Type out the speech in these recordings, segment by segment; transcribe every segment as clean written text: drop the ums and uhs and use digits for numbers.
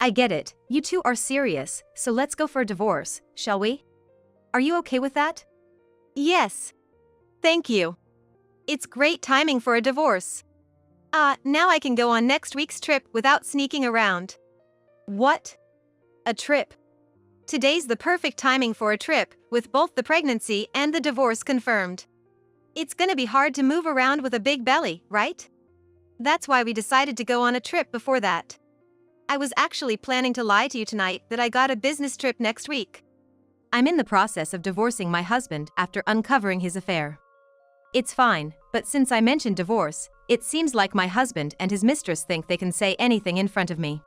I get it, you two are serious, so let's go for a divorce, shall we? Are you okay with that? Yes. Thank you. It's great timing for a divorce. Now I can go on next week's trip without sneaking around. What? A trip? Today's the perfect timing for a trip, with both the pregnancy and the divorce confirmed. It's gonna be hard to move around with a big belly, right? That's why we decided to go on a trip before that. I was actually planning to lie to you tonight that I got a business trip next week. I'm in the process of divorcing my husband after uncovering his affair. It's fine, but since I mentioned divorce, it seems like my husband and his mistress think they can say anything in front of me.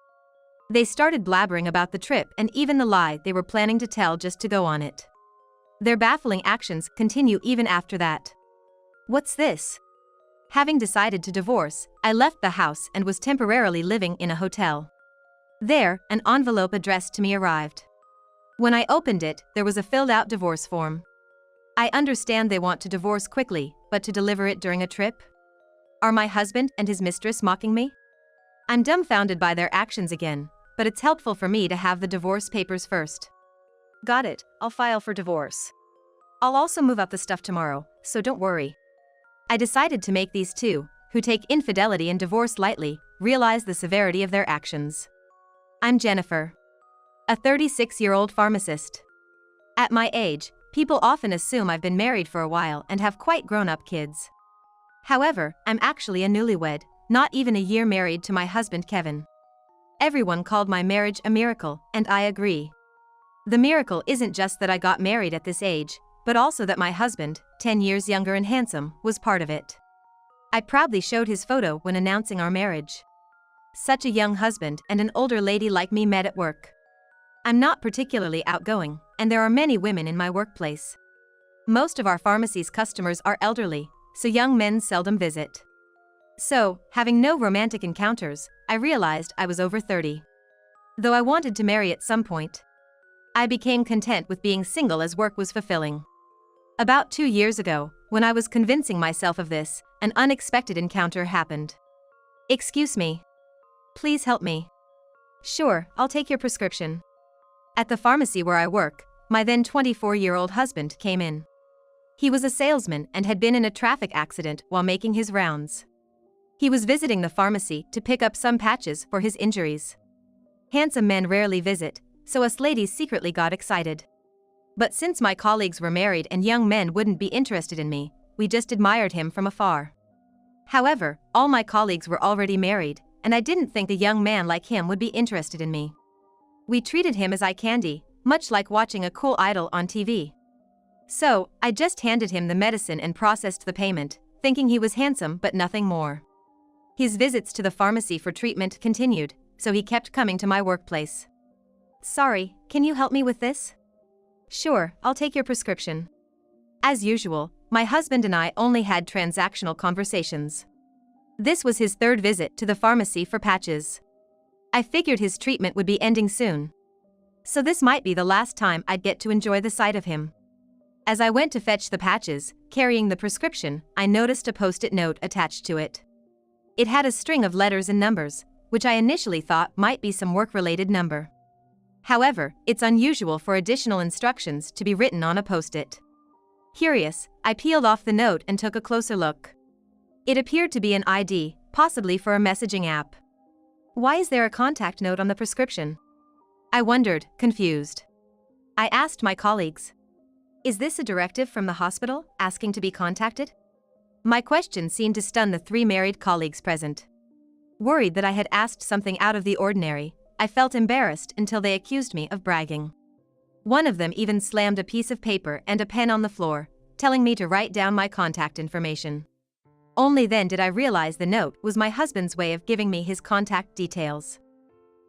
They started blabbering about the trip and even the lie they were planning to tell just to go on it. Their baffling actions continue even after that. What's this? Having decided to divorce, I left the house and was temporarily living in a hotel. There, an envelope addressed to me arrived. When I opened it, there was a filled-out divorce form. I understand they want to divorce quickly, but to deliver it during a trip? Are my husband and his mistress mocking me? I'm dumbfounded by their actions again, but it's helpful for me to have the divorce papers first. Got it, I'll file for divorce. I'll also move up the stuff tomorrow, so don't worry. I decided to make these two, who take infidelity and divorce lightly, realize the severity of their actions. I'm Jennifer, a 36-year-old pharmacist. At my age, people often assume I've been married for a while and have quite grown-up kids. However, I'm actually a newlywed, not even a year married to my husband Kevin. Everyone called my marriage a miracle, and I agree. The miracle isn't just that I got married at this age, but also that my husband, 10 years younger and handsome, was part of it. I proudly showed his photo when announcing our marriage. Such a young husband and an older lady like me met at work. I'm not particularly outgoing, and there are many women in my workplace. Most of our pharmacy's customers are elderly, so young men seldom visit. So, having no romantic encounters, I realized I was over 30. Though I wanted to marry at some point, I became content with being single as work was fulfilling. About 2 years ago, when I was convincing myself of this, an unexpected encounter happened. Excuse me. Please help me. Sure, I'll take your prescription. At the pharmacy where I work, my then 24-year-old husband came in. He was a salesman and had been in a traffic accident while making his rounds. He was visiting the pharmacy to pick up some patches for his injuries. Handsome men rarely visit, so us ladies secretly got excited. But since my colleagues were married and young men wouldn't be interested in me, we just admired him from afar. However, all my colleagues were already married, and I didn't think a young man like him would be interested in me. We treated him as eye candy, much like watching a cool idol on TV. So, I just handed him the medicine and processed the payment, thinking he was handsome but nothing more. His visits to the pharmacy for treatment continued, so he kept coming to my workplace. Sorry, can you help me with this? Sure, I'll take your prescription. As usual, my husband and I only had transactional conversations. This was his third visit to the pharmacy for patches. I figured his treatment would be ending soon. So this might be the last time I'd get to enjoy the sight of him. As I went to fetch the patches, carrying the prescription, I noticed a post-it note attached to it. It had a string of letters and numbers, which I initially thought might be some work-related number. However, it's unusual for additional instructions to be written on a post-it. Curious, I peeled off the note and took a closer look. It appeared to be an ID, possibly for a messaging app. Why is there a contact note on the prescription? I wondered, confused. I asked my colleagues. Is this a directive from the hospital, asking to be contacted? My question seemed to stun the 3 married colleagues present. Worried that I had asked something out of the ordinary, I felt embarrassed until they accused me of bragging. One of them even slammed a piece of paper and a pen on the floor, telling me to write down my contact information. Only then did I realize the note was my husband's way of giving me his contact details.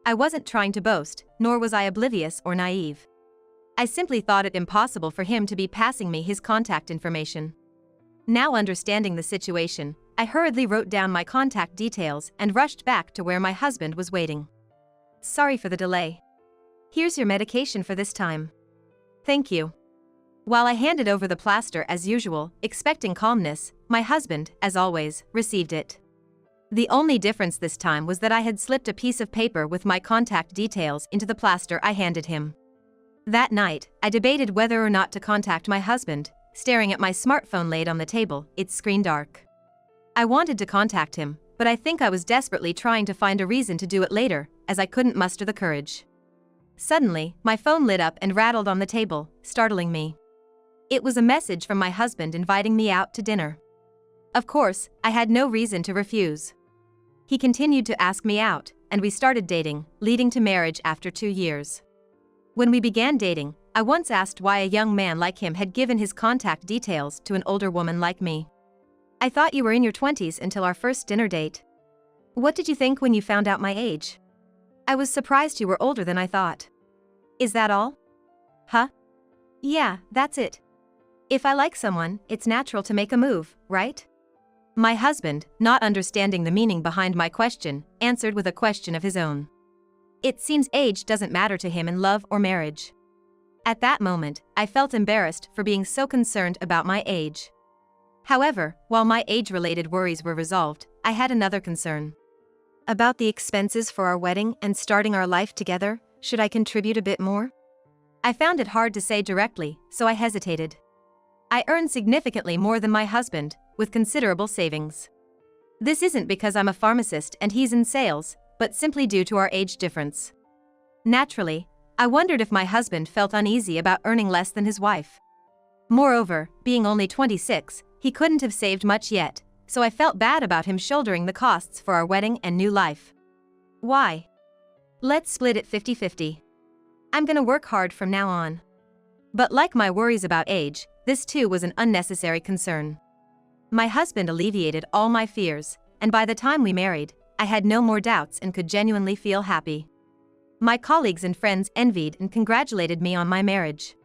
I wasn't trying to boast, nor was I oblivious or naive. I simply thought it impossible for him to be passing me his contact information. Now understanding the situation, I hurriedly wrote down my contact details and rushed back to where my husband was waiting. Sorry for the delay. Here's your medication for this time. Thank you. While I handed over the plaster as usual, expecting calmness, my husband, as always, received it. The only difference this time was that I had slipped a piece of paper with my contact details into the plaster I handed him. That night, I debated whether or not to contact my husband, staring at my smartphone laid on the table, its screen dark. I wanted to contact him, but I think I was desperately trying to find a reason to do it later, as I couldn't muster the courage. Suddenly, my phone lit up and rattled on the table, startling me. It was a message from my husband inviting me out to dinner. Of course, I had no reason to refuse. He continued to ask me out, and we started dating, leading to marriage after 2 years. When we began dating, I once asked why a young man like him had given his contact details to an older woman like me. I thought you were in your 20s until our first dinner date. What did you think when you found out my age? I was surprised you were older than I thought. Is that all? Huh? Yeah, that's it. If I like someone, it's natural to make a move, right? My husband, not understanding the meaning behind my question, answered with a question of his own. It seems age doesn't matter to him in love or marriage. At that moment, I felt embarrassed for being so concerned about my age. However, while my age-related worries were resolved, I had another concern. About the expenses for our wedding and starting our life together, should I contribute a bit more? I found it hard to say directly, so I hesitated. I earn significantly more than my husband, with considerable savings. This isn't because I'm a pharmacist and he's in sales, but simply due to our age difference. Naturally, I wondered if my husband felt uneasy about earning less than his wife. Moreover, being only 26, he couldn't have saved much yet, so I felt bad about him shouldering the costs for our wedding and new life. Why? Let's split it 50-50. I'm gonna work hard from now on. But like my worries about age, this too was an unnecessary concern. My husband alleviated all my fears, and by the time we married, I had no more doubts and could genuinely feel happy. My colleagues and friends envied and congratulated me on my marriage.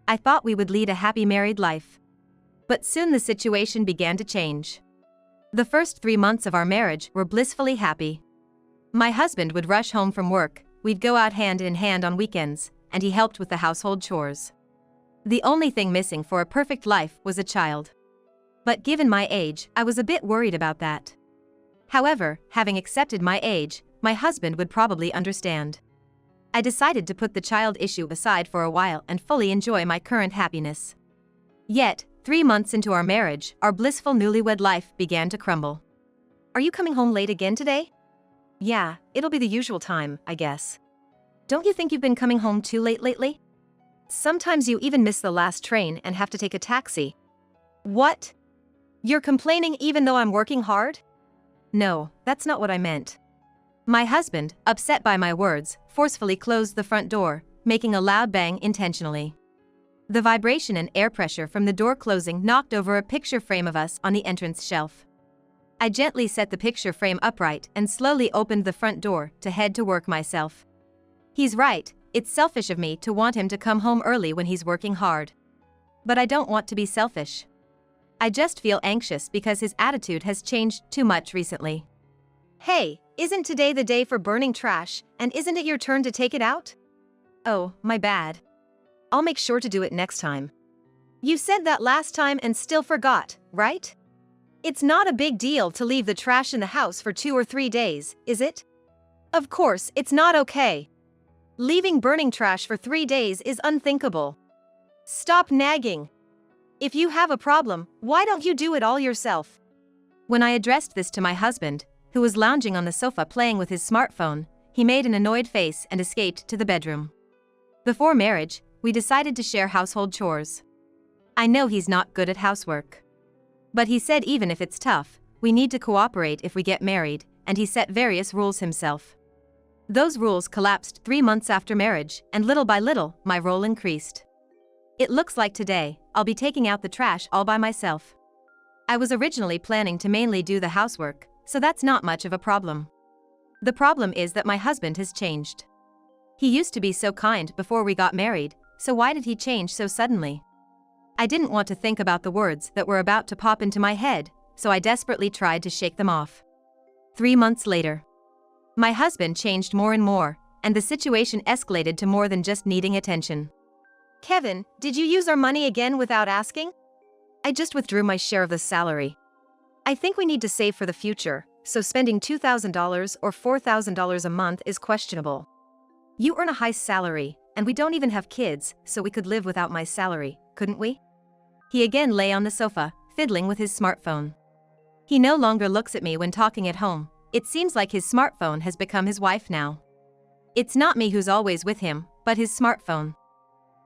I thought we would lead a happy married life. But soon the situation began to change. The first 3 months of our marriage were blissfully happy. My husband would rush home from work, we'd go out hand in hand on weekends, and he helped with the household chores. The only thing missing for a perfect life was a child. But given my age, I was a bit worried about that. However, having accepted my age, my husband would probably understand. I decided to put the child issue aside for a while and fully enjoy my current happiness. Yet, 3 months into our marriage, our blissful newlywed life began to crumble. Are you coming home late again today? Yeah, it'll be the usual time, I guess. Don't you think you've been coming home too late lately? Sometimes you even miss the last train and have to take a taxi. What? You're complaining even though I'm working hard? No, that's not what I meant. My husband, upset by my words, forcefully closed the front door, making a loud bang intentionally. The vibration and air pressure from the door closing knocked over a picture frame of us on the entrance shelf. I gently set the picture frame upright and slowly opened the front door to head to work myself. He's right, it's selfish of me to want him to come home early when he's working hard. But I don't want to be selfish. I just feel anxious because his attitude has changed too much recently. Hey, isn't today the day for burning trash, and isn't it your turn to take it out? Oh, my bad. I'll make sure to do it next time. You said that last time and still forgot, right? It's not a big deal to leave the trash in the house for 2 or 3 days, is it? Of course, it's not okay. Leaving burning trash for 3 days is unthinkable. Stop nagging. If you have a problem, why don't you do it all yourself? When I addressed this to my husband, who was lounging on the sofa playing with his smartphone, he made an annoyed face and escaped to the bedroom. Before marriage, we decided to share household chores. I know he's not good at housework. But he said even if it's tough, we need to cooperate if we get married, and he set various rules himself. Those rules collapsed 3 months after marriage, and little by little, my role increased. It looks like today, I'll be taking out the trash all by myself. I was originally planning to mainly do the housework, so that's not much of a problem. The problem is that my husband has changed. He used to be so kind before we got married, so why did he change so suddenly? I didn't want to think about the words that were about to pop into my head, so I desperately tried to shake them off. 3 months later. My husband changed more and more, and the situation escalated to more than just needing attention. Kevin, did you use our money again without asking? I just withdrew my share of the salary. I think we need to save for the future, So spending $2,000 or $4,000 a month is questionable. You earn a high salary, and we don't even have kids, so we could live without my salary, couldn't we? He again lay on the sofa, fiddling with his smartphone. He no longer looks at me when talking at home. It seems like his smartphone has become his wife now. It's not me who's always with him, but his smartphone.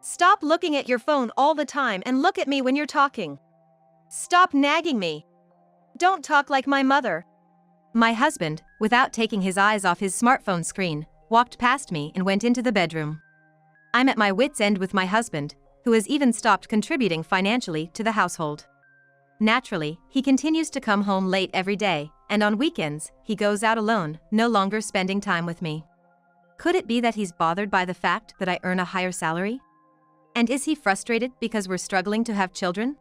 Stop looking at your phone all the time and look at me when you're talking. Stop nagging me. Don't talk like my mother. My husband, without taking his eyes off his smartphone screen, walked past me and went into the bedroom. I'm at my wit's end with my husband, who has even stopped contributing financially to the household. Naturally, he continues to come home late every day, and on weekends, he goes out alone, no longer spending time with me. Could it be that he's bothered by the fact that I earn a higher salary? And is he frustrated because we're struggling to have children?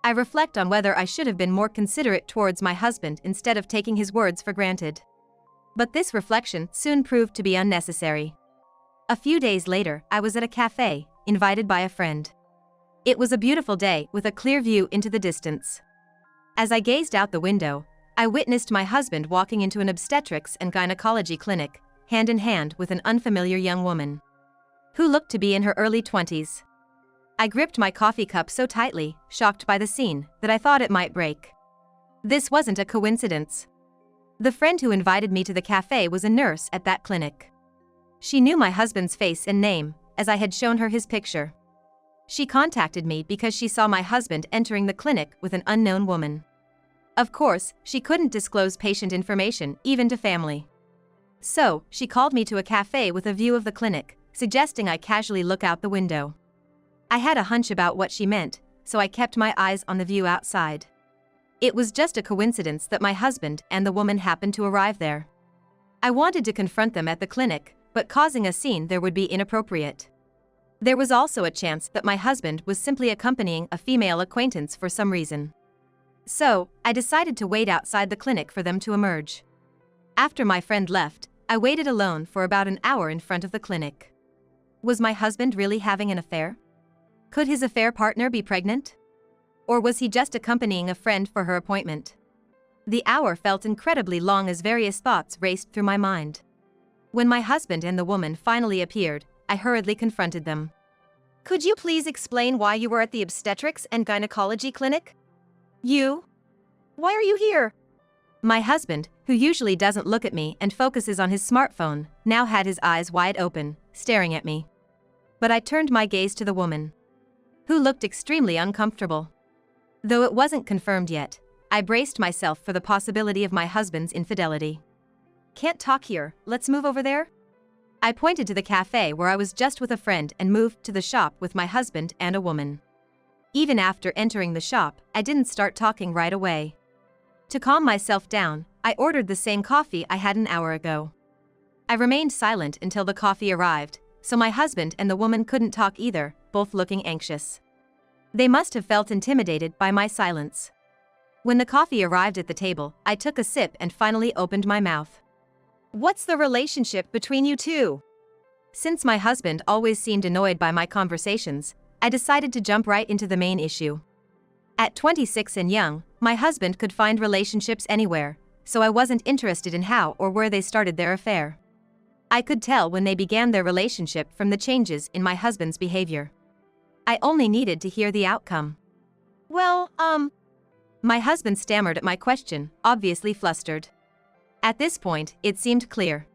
I reflect on whether I should have been more considerate towards my husband instead of taking his words for granted. But this reflection soon proved to be unnecessary. A few days later, I was at a cafe, invited by a friend. It was a beautiful day with a clear view into the distance. As I gazed out the window, I witnessed my husband walking into an obstetrics and gynecology clinic, hand in hand with an unfamiliar young woman, who looked to be in her early 20s. I gripped my coffee cup so tightly, shocked by the scene, that I thought it might break. This wasn't a coincidence. The friend who invited me to the cafe was a nurse at that clinic. She knew my husband's face and name, as I had shown her his picture. She contacted me because she saw my husband entering the clinic with an unknown woman. Of course, she couldn't disclose patient information, even to family. So, she called me to a cafe with a view of the clinic, suggesting I casually look out the window. I had a hunch about what she meant, so I kept my eyes on the view outside. It was just a coincidence that my husband and the woman happened to arrive there. I wanted to confront them at the clinic, but causing a scene there would be inappropriate. There was also a chance that my husband was simply accompanying a female acquaintance for some reason. So, I decided to wait outside the clinic for them to emerge. After my friend left, I waited alone for about an hour in front of the clinic. Was my husband really having an affair? Could his affair partner be pregnant? Or was he just accompanying a friend for her appointment? The hour felt incredibly long as various thoughts raced through my mind. When my husband and the woman finally appeared, I hurriedly confronted them. Could you please explain why you were at the obstetrics and gynecology clinic? You? Why are you here? My husband, who usually doesn't look at me and focuses on his smartphone, now had his eyes wide open, staring at me. But I turned my gaze to the woman, who looked extremely uncomfortable. Though it wasn't confirmed yet, I braced myself for the possibility of my husband's infidelity. Can't talk here, let's move over there? I pointed to the cafe where I was just with a friend and moved to the shop with my husband and a woman. Even after entering the shop, I didn't start talking right away. To calm myself down, I ordered the same coffee I had an hour ago. I remained silent until the coffee arrived, so my husband and the woman couldn't talk either, both looking anxious. They must have felt intimidated by my silence. When the coffee arrived at the table, I took a sip and finally opened my mouth. What's the relationship between you two? Since my husband always seemed annoyed by my conversations, I decided to jump right into the main issue. At 26 and young, my husband could find relationships anywhere, so I wasn't interested in how or where they started their affair. I could tell when they began their relationship from the changes in my husband's behavior. I only needed to hear the outcome. Well, my husband stammered at my question, obviously flustered. At this point, it seemed clear.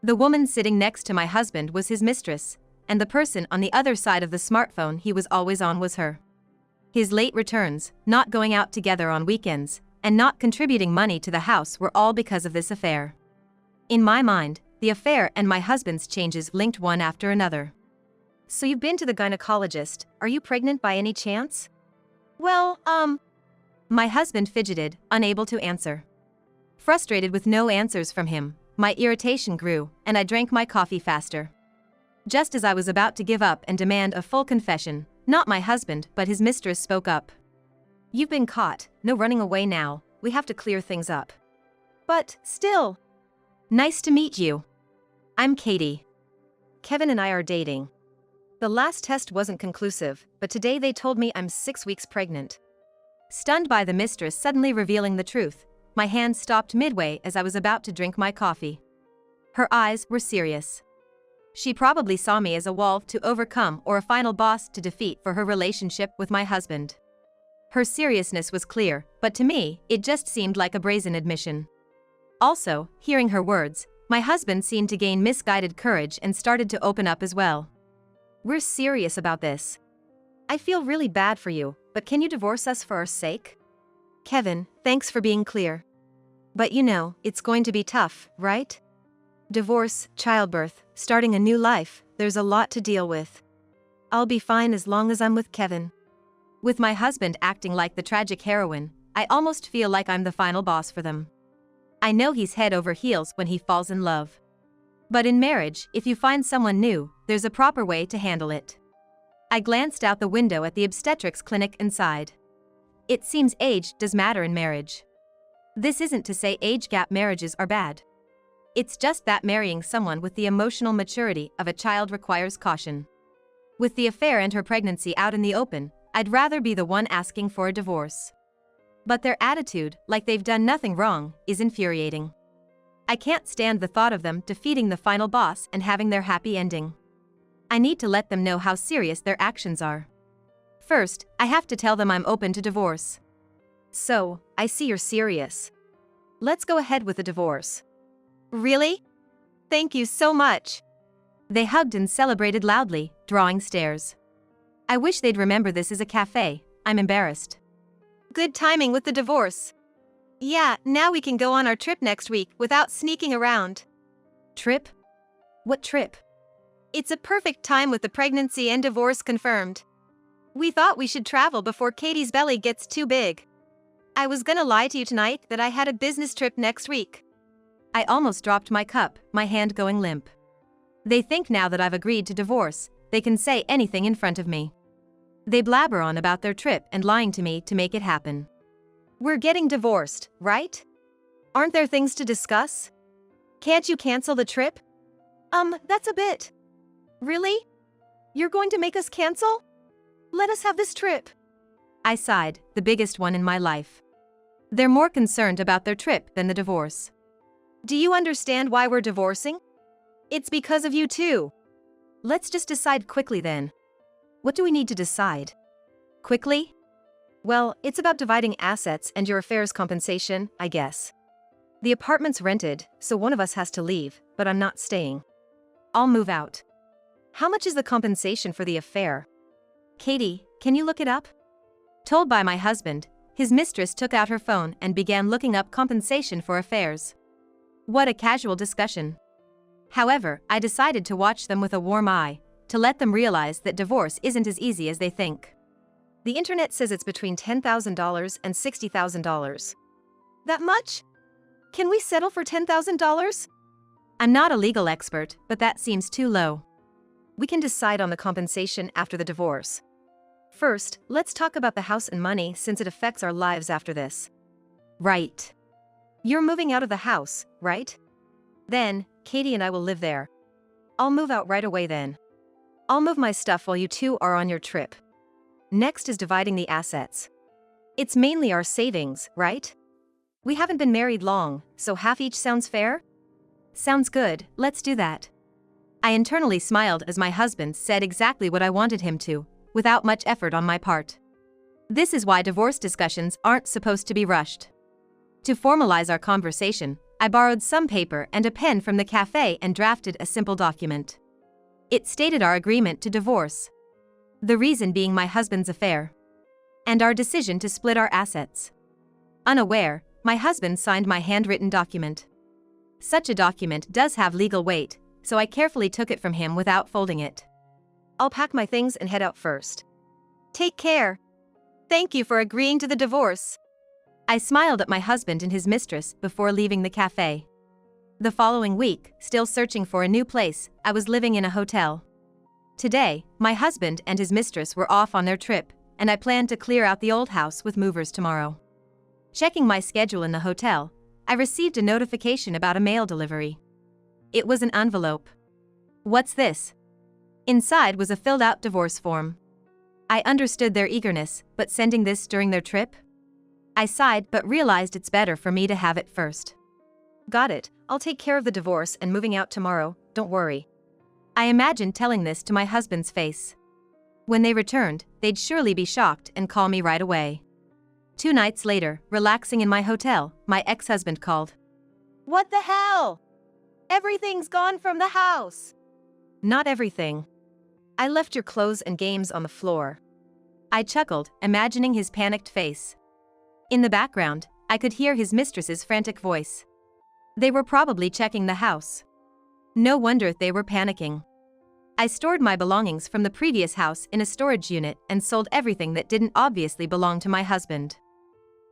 The woman sitting next to my husband was his mistress, and the person on the other side of the smartphone he was always on was her. His late returns, not going out together on weekends, and not contributing money to the house were all because of this affair. In my mind, the affair and my husband's changes linked one after another. So you've been to the gynecologist, are you pregnant by any chance? Well, My husband fidgeted, unable to answer. Frustrated with no answers from him, my irritation grew, and I drank my coffee faster. Just as I was about to give up and demand a full confession, not my husband but his mistress spoke up. You've been caught, no running away now, we have to clear things up. But, still. Nice to meet you. I'm Katie. Kevin and I are dating. The last test wasn't conclusive, but today they told me I'm 6 weeks pregnant. Stunned by the mistress suddenly revealing the truth, my hand stopped midway as I was about to drink my coffee. Her eyes were serious. She probably saw me as a wall to overcome or a final boss to defeat for her relationship with my husband. Her seriousness was clear, but to me, it just seemed like a brazen admission. Also, hearing her words, my husband seemed to gain misguided courage and started to open up as well. "We're serious about this. I feel really bad for you, but can you divorce us for our sake?" "Kevin, thanks for being clear. But you know, it's going to be tough, right? Divorce, childbirth, starting a new life, there's a lot to deal with. I'll be fine as long as I'm with Kevin." With my husband acting like the tragic heroine, I almost feel like I'm the final boss for them. I know he's head over heels when he falls in love. But in marriage, if you find someone new, there's a proper way to handle it. I glanced out the window at the obstetrics clinic inside. It seems age does matter in marriage. This isn't to say age gap marriages are bad. It's just that marrying someone with the emotional maturity of a child requires caution. With the affair and her pregnancy out in the open, I'd rather be the one asking for a divorce. But their attitude, like they've done nothing wrong, is infuriating. I can't stand the thought of them defeating the final boss and having their happy ending. I need to let them know how serious their actions are. First, I have to tell them I'm open to divorce. "So, I see you're serious. Let's go ahead with the divorce." "Really? Thank you so much." They hugged and celebrated loudly, drawing stares. I wish they'd remember this is a cafe. I'm embarrassed. "Good timing with the divorce. Yeah, now we can go on our trip next week without sneaking around." "Trip? What trip?" "It's a perfect time with the pregnancy and divorce confirmed. We thought we should travel before Katie's belly gets too big. I was gonna lie to you tonight that I had a business trip next week." I almost dropped my cup, my hand going limp. They think now that I've agreed to divorce, they can say anything in front of me. They blabber on about their trip and lying to me to make it happen. "We're getting divorced, right? Aren't there things to discuss? Can't you cancel the trip?" That's a bit. Really? You're going to make us cancel? Let us have this trip." I sighed, the biggest one in my life. They're more concerned about their trip than the divorce. "Do you understand why we're divorcing? It's because of you too. Let's just decide quickly then." "What do we need to decide?" "Quickly? Well, it's about dividing assets and your affair's compensation, I guess. The apartment's rented, so one of us has to leave, but I'm not staying. I'll move out." "How much is the compensation for the affair?" "Katie, can you look it up?" Told by my husband, his mistress took out her phone and began looking up compensation for affairs. What a casual discussion. However, I decided to watch them with a warm eye, to let them realize that divorce isn't as easy as they think. "The internet says it's between $10,000 and $60,000. That much? Can we settle for $10,000? I'm not a legal expert, but that seems too low. We can decide on the compensation after the divorce. First, let's talk about the house and money since it affects our lives after this." "Right. You're moving out of the house, right? Then, Katie and I will live there. I'll move out right away then. I'll move my stuff while you two are on your trip. Next is dividing the assets. It's mainly our savings, right? We haven't been married long, so half each sounds fair?" "Sounds good, let's do that." I internally smiled as my husband said exactly what I wanted him to, without much effort on my part. This is why divorce discussions aren't supposed to be rushed. To formalize our conversation, I borrowed some paper and a pen from the cafe and drafted a simple document. It stated our agreement to divorce. The reason being my husband's affair. And our decision to split our assets. Unaware, my husband signed my handwritten document. Such a document does have legal weight, so I carefully took it from him without folding it. "I'll pack my things and head out first. Take care. Thank you for agreeing to the divorce." I smiled at my husband and his mistress before leaving the cafe. The following week, still searching for a new place, I was living in a hotel. Today, my husband and his mistress were off on their trip, and I planned to clear out the old house with movers tomorrow. Checking my schedule in the hotel, I received a notification about a mail delivery. It was an envelope. "What's this?" Inside was a filled-out divorce form. I understood their eagerness, but sending this during their trip? I sighed but realized it's better for me to have it first. Got it, I'll take care of the divorce and moving out tomorrow, don't worry. I imagined telling this to my husband's face. When they returned, they'd surely be shocked and call me right away. 2 nights later, relaxing in my hotel, my ex-husband called. What the hell? Everything's gone from the house. Not everything. I left your clothes and games on the floor. I chuckled, imagining his panicked face. In the background, I could hear his mistress's frantic voice. They were probably checking the house. No wonder they were panicking. I stored my belongings from the previous house in a storage unit and sold everything that didn't obviously belong to my husband.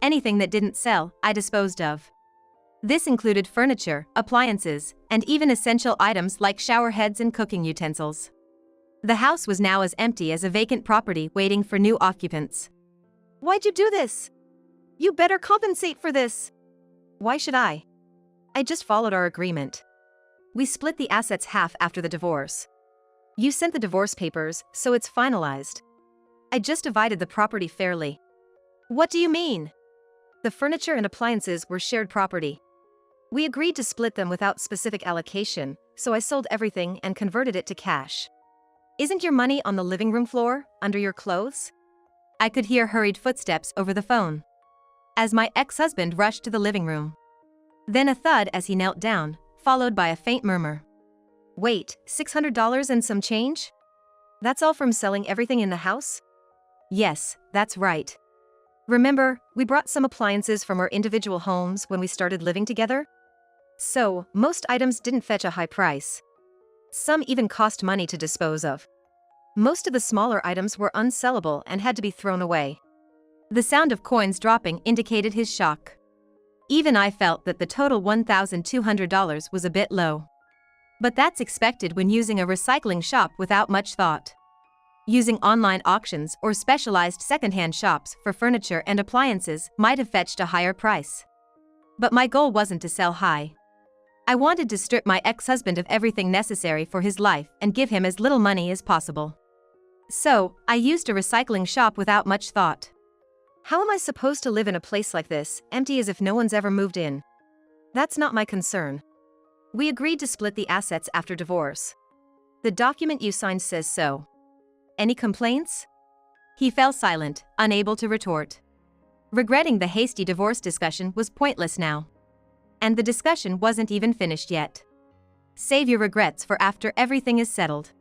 Anything that didn't sell, I disposed of. This included furniture, appliances, and even essential items like shower heads and cooking utensils. The house was now as empty as a vacant property waiting for new occupants. Why'd you do this? You better compensate for this. Why should I? I just followed our agreement. We split the assets half after the divorce. You sent the divorce papers, so it's finalized. I just divided the property fairly. What do you mean? The furniture and appliances were shared property. We agreed to split them without specific allocation, so I sold everything and converted it to cash. Isn't your money on the living room floor, under your clothes? I could hear hurried footsteps over the phone. As my ex-husband rushed to the living room. Then a thud as he knelt down, followed by a faint murmur. Wait, $600 and some change? That's all from selling everything in the house? Yes, that's right. Remember, we brought some appliances from our individual homes when we started living together? So, most items didn't fetch a high price. Some even cost money to dispose of. Most of the smaller items were unsellable and had to be thrown away. The sound of coins dropping indicated his shock. Even I felt that the total $1,200 was a bit low. But that's expected when using a recycling shop without much thought. Using online auctions or specialized secondhand shops for furniture and appliances might have fetched a higher price. But my goal wasn't to sell high. I wanted to strip my ex-husband of everything necessary for his life and give him as little money as possible. So, I used a recycling shop without much thought. How am I supposed to live in a place like this, empty as if no one's ever moved in? That's not my concern. We agreed to split the assets after divorce. The document you signed says so. Any complaints? He fell silent, unable to retort. Regretting the hasty divorce discussion was pointless now. And the discussion wasn't even finished yet. Save your regrets for after everything is settled.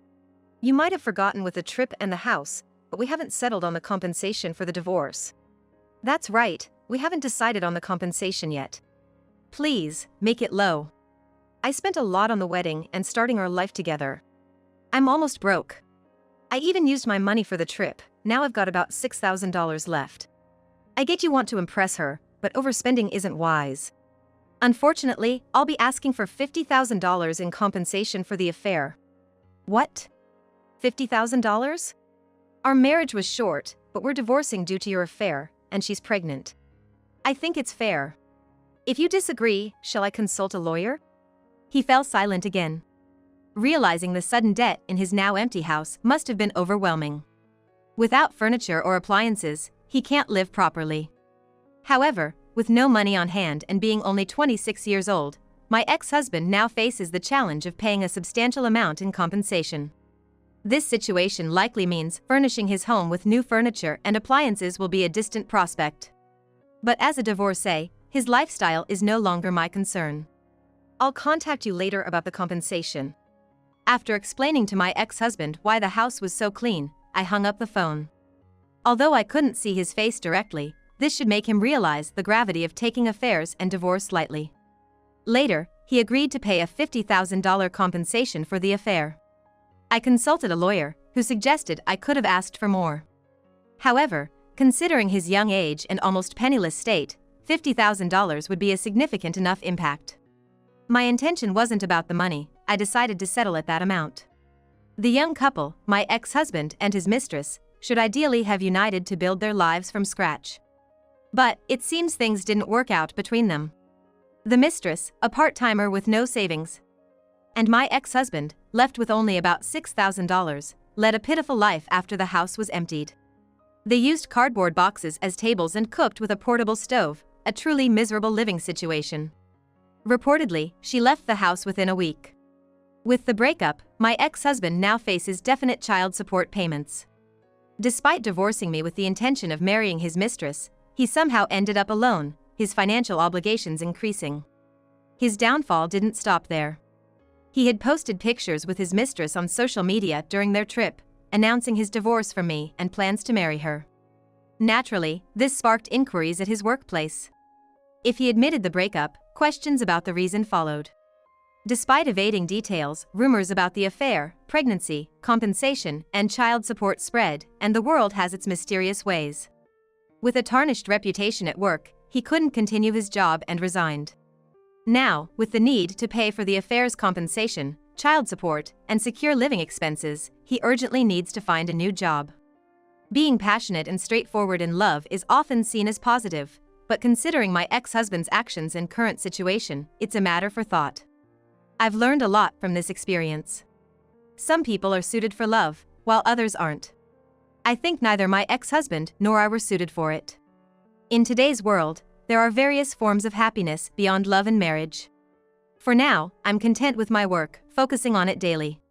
You might have forgotten with the trip and the house, but we haven't settled on the compensation for the divorce. That's right, we haven't decided on the compensation yet. Please, make it low. I spent a lot on the wedding and starting our life together. I'm almost broke. I even used my money for the trip, now I've got about $6,000 left. I get you want to impress her, but overspending isn't wise. Unfortunately, I'll be asking for $50,000 in compensation for the affair. What? $50,000? Our marriage was short, but we're divorcing due to your affair, and she's pregnant. I think it's fair. If you disagree, shall I consult a lawyer? He fell silent again. Realizing the sudden debt in his now empty house must have been overwhelming. Without furniture or appliances, he can't live properly. However, with no money on hand and being only 26 years old, my ex-husband now faces the challenge of paying a substantial amount in compensation. This situation likely means furnishing his home with new furniture and appliances will be a distant prospect. But as a divorcee, his lifestyle is no longer my concern. I'll contact you later about the compensation. After explaining to my ex-husband why the house was so clean, I hung up the phone. Although I couldn't see his face directly, this should make him realize the gravity of taking affairs and divorce lightly. Later, he agreed to pay a $50,000 compensation for the affair. I consulted a lawyer, who suggested I could have asked for more. However, considering his young age and almost penniless state, $50,000 would be a significant enough impact. My intention wasn't about the money, I decided to settle at that amount. The young couple, my ex-husband and his mistress, should ideally have united to build their lives from scratch. But it seems things didn't work out between them. The mistress, a part-timer with no savings, and my ex-husband, left with only about $6,000, led a pitiful life after the house was emptied. They used cardboard boxes as tables and cooked with a portable stove, a truly miserable living situation. Reportedly, she left the house within a week. With the breakup, my ex-husband now faces definite child support payments. Despite divorcing me with the intention of marrying his mistress, he somehow ended up alone, his financial obligations increasing. His downfall didn't stop there. He had posted pictures with his mistress on social media during their trip, announcing his divorce from me and plans to marry her. Naturally, this sparked inquiries at his workplace. If he admitted the breakup, questions about the reason followed. Despite evading details, rumors about the affair, pregnancy, compensation, and child support spread, and the world has its mysterious ways. With a tarnished reputation at work, he couldn't continue his job and resigned. Now, with the need to pay for the affair's compensation, child support, and secure living expenses, he urgently needs to find a new job. Being passionate and straightforward in love is often seen as positive, but considering my ex-husband's actions and current situation, it's a matter for thought. I've learned a lot from this experience. Some people are suited for love, while others aren't. I think neither my ex-husband nor I were suited for it. In today's world, there are various forms of happiness beyond love and marriage. For now, I'm content with my work, focusing on it daily.